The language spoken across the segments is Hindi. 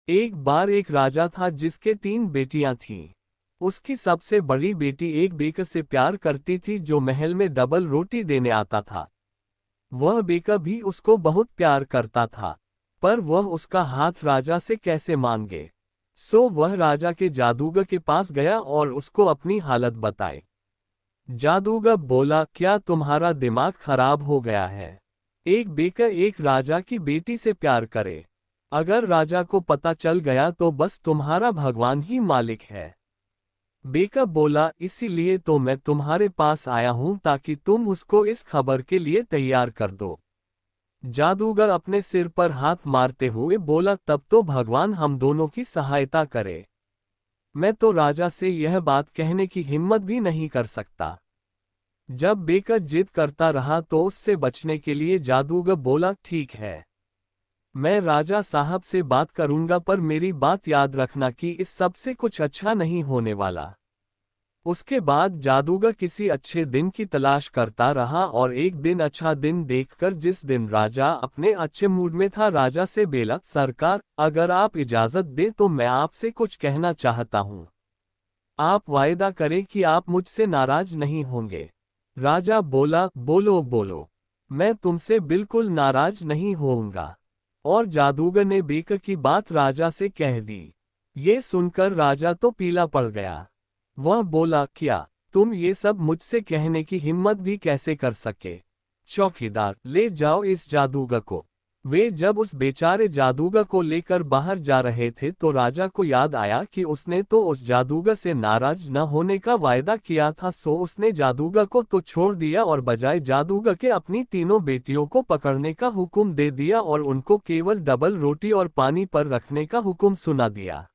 एक बार एक राजा था जिसके 3 बेटियां थीं। उसकी सबसे बड़ी बेटी एक बेकर से प्यार करती थी जो महल में डबल रोटी देने आता था। वह बेकर भी उसको बहुत प्यार करता था, पर वह उसका हाथ राजा से कैसे मांगे। सो वह राजा के जादूगर के पास गया और उसको अपनी हालत बताई। जादूगर बोला, क्या तुम्हारा दिमाग खराब हो गया है? एक बेकर एक राजा की बेटी से प्यार करे, अगर राजा को पता चल गया तो बस तुम्हारा भगवान ही मालिक है। बेकर बोला, इसीलिए तो मैं तुम्हारे पास आया हूं ताकि तुम उसको इस खबर के लिए तैयार कर दो। जादूगर अपने सिर पर हाथ मारते हुए बोला, तब तो भगवान हम दोनों की सहायता करे। मैं तो राजा से यह बात कहने की हिम्मत भी नहीं कर सकता। जब बेकर जिद करता रहा तो उससे बचने के लिए जादूगर बोला, ठीक है, मैं राजा साहब से बात करूंगा, पर मेरी बात याद रखना कि इस सब से कुछ अच्छा नहीं होने वाला। उसके बाद जादूगर किसी अच्छे दिन की तलाश करता रहा और एक दिन अच्छा दिन देखकर, जिस दिन राजा अपने अच्छे मूड में था, राजा से बोला, सरकार, अगर आप इजाजत दें तो मैं आपसे कुछ कहना चाहता हूँ। आप वायदा करें कि आप मुझसे नाराज नहीं होंगे। राजा बोला, बोलो बोलो, मैं तुमसे बिल्कुल नाराज नहीं होऊंगा। और जादूगर ने बेकर की बात राजा से कह दी। ये सुनकर राजा तो पीला पड़ गया। वह बोला, क्या तुम ये सब मुझसे कहने की हिम्मत भी कैसे कर सके? चौकीदार, ले जाओ इस जादूगर को। वे जब उस बेचारे जादूगर को लेकर बाहर जा रहे थे तो राजा को याद आया कि उसने तो उस जादूगर से नाराज न होने का वायदा किया था। सो उसने जादूगर को तो छोड़ दिया और बजाय जादूगर के अपनी तीनों बेटियों को पकड़ने का हुक्म दे दिया और उनको केवल डबल रोटी और पानी पर रखने का हुक्म सुना दिया।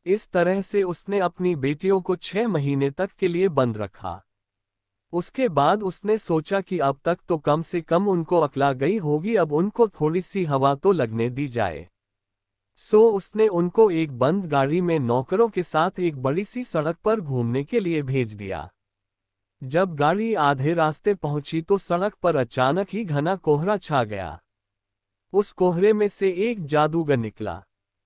इस तरह से उसने अपनी बेटियों को 6 महीने तक के लिए बंद रखा। उसके बाद उसने सोचा कि अब तक तो कम से कम उनको अकला गई होगी, अब उनको थोड़ी सी हवा तो लगने दी जाए। सो उसने उनको एक बंद गाड़ी में नौकरों के साथ एक बड़ी सी सड़क पर घूमने के लिए भेज दिया। जब गाड़ी आधे रास्ते पहुंची तो सड़क पर अचानक ही घना कोहरा छा गया। उस कोहरे में से एक जादूगर निकला।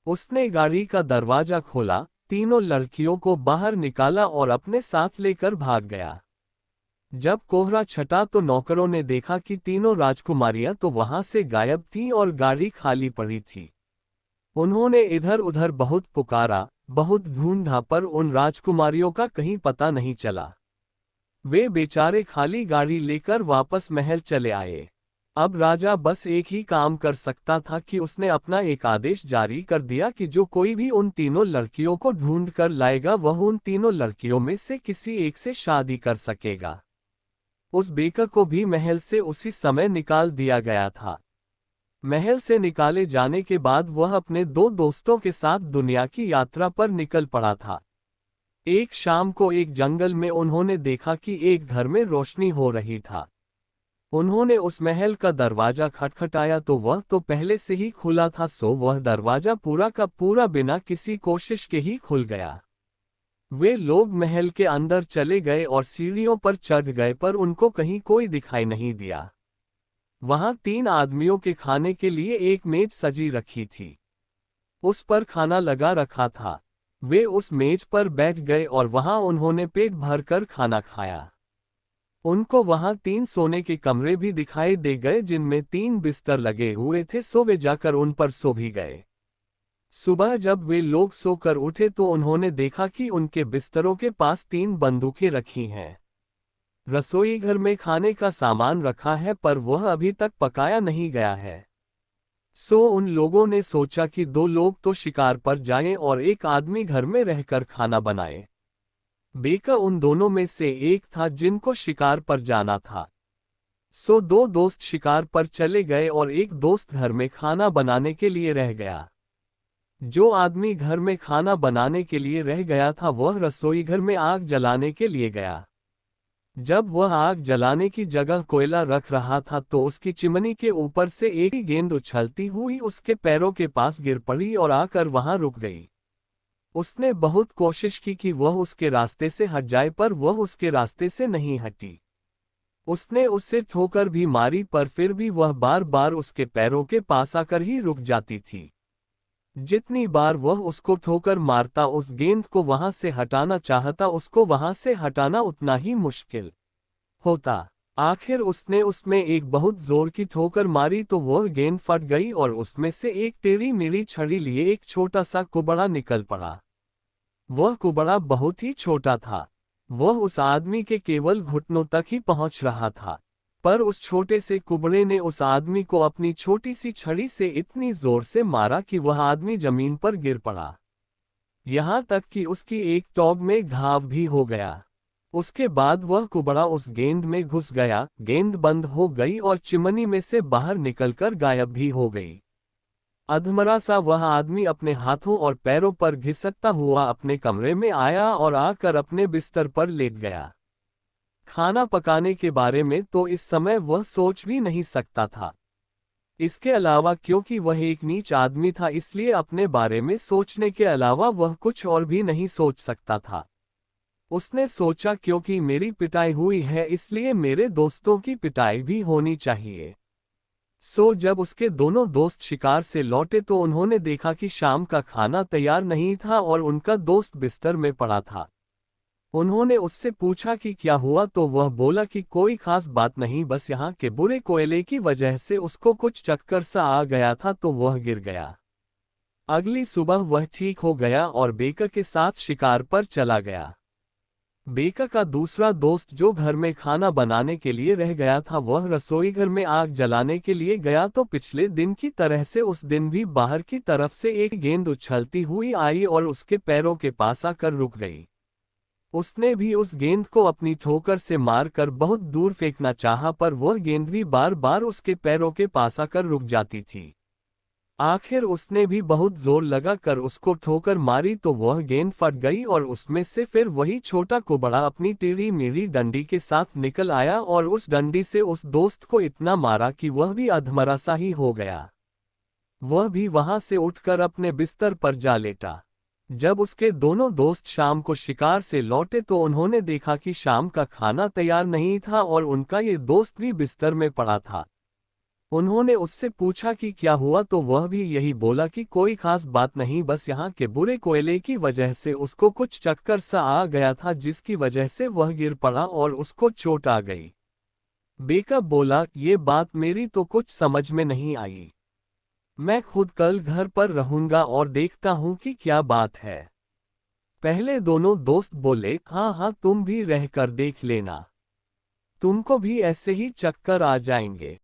उसने गाड़ी का दरवाजा खोला, तीनों लड़कियों को बाहर निकाला और अपने साथ लेकर भाग गया। जब कोहरा छटा तो नौकरों ने देखा कि तीनों राजकुमारियां तो वहां से गायब थीं और गाड़ी खाली पड़ी थी। उन्होंने इधर उधर बहुत पुकारा, बहुत ढूंढा, पर उन राजकुमारियों का कहीं पता नहीं चला। वे बेचारे खाली गाड़ी लेकर वापस महल चले आए। अब राजा बस एक ही काम कर सकता था कि उसने अपना एक आदेश जारी कर दिया कि जो कोई भी उन तीनों लड़कियों को ढूंढ कर लाएगा वह उन तीनों लड़कियों में से किसी एक से शादी कर सकेगा। उस बेकर को भी महल से उसी समय निकाल दिया गया था। महल से निकाले जाने के बाद वह अपने 2 दोस्तों के साथ दुनिया की यात्रा पर निकल पड़ा था। एक शाम को एक जंगल में उन्होंने देखा कि एक घर में रोशनी हो रही था। उन्होंने उस महल का दरवाजा खटखटाया तो वह तो पहले से ही खुला था। सो वह दरवाजा पूरा का पूरा बिना किसी कोशिश के ही खुल गया। वे लोग महल के अंदर चले गए और सीढ़ियों पर चढ़ गए, पर उनको कहीं कोई दिखाई नहीं दिया। वहां 3 आदमियों के खाने के लिए एक मेज सजी रखी थी। उस पर खाना लगा रखा था। वे उस मेज पर बैठ गए और वहां उन्होंने पेट भरकर खाना खाया। उनको वहां 3 सोने के कमरे भी दिखाई दे गए जिनमें 3 बिस्तर लगे हुए थे। सो वे जाकर उन पर सो भी गए। सुबह जब वे लोग सोकर उठे तो उन्होंने देखा कि उनके बिस्तरों के पास 3 बंदूकें रखी हैं। रसोई घर में खाने का सामान रखा है, पर वह अभी तक पकाया नहीं गया है। सो उन लोगों ने सोचा कि 2 लोग तो शिकार पर जाएं और एक आदमी घर में रहकर खाना बनाए। बेकर उन दोनों में से एक था जिनको शिकार पर जाना था। सो 2 दोस्त शिकार पर चले गए और एक दोस्त घर में खाना बनाने के लिए रह गया। जो आदमी घर में खाना बनाने के लिए रह गया था वह रसोई घर में आग जलाने के लिए गया। जब वह आग जलाने की जगह कोयला रख रहा था तो उसकी चिमनी के ऊपर से एक गेंद उछलती हुई उसके पैरों के पास गिर पड़ी और आकर वहां रुक गई। उसने बहुत कोशिश की कि वह उसके रास्ते से हट जाए, पर वह उसके रास्ते से नहीं हटी। उसने उससे ठोकर भी मारी, पर फिर भी वह बार बार उसके पैरों के पास आकर ही रुक जाती थी। जितनी बार वह उसको ठोकर मारता उस गेंद को वहां से हटाना चाहता उसको वहां से हटाना उतना ही मुश्किल होता। आखिर उसने उसमें एक बहुत जोर की ठोकर मारी तो वह गेंद फट गई और उसमें से एक टेढ़ी मेढ़ी छड़ी लिए एक छोटा सा कुबड़ा निकल पड़ा। वह कुबड़ा बहुत ही छोटा था। वह उस आदमी के केवल घुटनों तक ही पहुंच रहा था। पर उस छोटे से कुबड़े ने उस आदमी को अपनी छोटी सी छड़ी से इतनी जोर से मारा कि वह आदमी जमीन पर गिर पड़ा। यहाँ तक कि उसकी एक टॉग में घाव भी हो गया। उसके बाद वह कुबड़ा उस गेंद में घुस गया, गेंद बंद हो गई और चिमनी में से बाहर निकलकर गायब भी हो गई। अधमरा सा वह आदमी अपने हाथों और पैरों पर घिसकता हुआ अपने कमरे में आया और आकर अपने बिस्तर पर लेट गया। खाना पकाने के बारे में तो इस समय वह सोच भी नहीं सकता था। इसके अलावा क्योंकि वह एक नीच आदमी था इसलिए अपने बारे में सोचने के अलावा वह कुछ और भी नहीं सोच सकता था। उसने सोचा क्योंकि मेरी पिटाई हुई है इसलिए मेरे दोस्तों की पिटाई भी होनी चाहिए। जब उसके दोनों दोस्त शिकार से लौटे तो उन्होंने देखा कि शाम का खाना तैयार नहीं था और उनका दोस्त बिस्तर में पड़ा था। उन्होंने उससे पूछा कि क्या हुआ तो वह बोला कि कोई खास बात नहीं, बस यहाँ के बुरे कोयले की वजह से उसको कुछ चक्कर सा आ गया था तो वह गिर गया। अगली सुबह वह ठीक हो गया और बेका के साथ शिकार पर चला गया। बेका का दूसरा दोस्त जो घर में खाना बनाने के लिए रह गया था वह रसोई घर में आग जलाने के लिए गया तो पिछले दिन की तरह से उस दिन भी बाहर की तरफ से एक गेंद उछलती हुई आई और उसके पैरों के पास आकर रुक गई। उसने भी उस गेंद को अपनी ठोकर से मारकर बहुत दूर फेंकना चाहा पर वह गेंद भी बार बार उसके पैरों के पास आकर रुक जाती थी। आखिर उसने भी बहुत जोर लगा कर उसको ठोकर मारी तो वह गेंद फट गई और उसमें से फिर वही छोटा कुबड़ा अपनी टेढ़ी मेढ़ी डंडी के साथ निकल आया और उस डंडी से उस दोस्त को इतना मारा कि वह भी अधमरा सा ही हो गया। वह भी वहां से उठकर अपने बिस्तर पर जा लेटा। जब उसके दोनों दोस्त शाम को शिकार से लौटे तो उन्होंने देखा कि शाम का खाना तैयार नहीं था और उनका ये दोस्त भी बिस्तर में पड़ा था। उन्होंने उससे पूछा कि क्या हुआ तो वह भी यही बोला कि कोई खास बात नहीं, बस यहाँ के बुरे कोयले की वजह से उसको कुछ चक्कर सा आ गया था जिसकी वजह से वह गिर पड़ा और उसको चोट आ गई। बेका बोला, ये बात मेरी तो कुछ समझ में नहीं आई। मैं खुद कल घर पर रहूंगा और देखता हूं कि क्या बात है। पहले दोनों दोस्त बोले, हाँ हाँ तुम भी रहकर देख लेना, तुमको भी ऐसे ही चक्कर आ जाएंगे।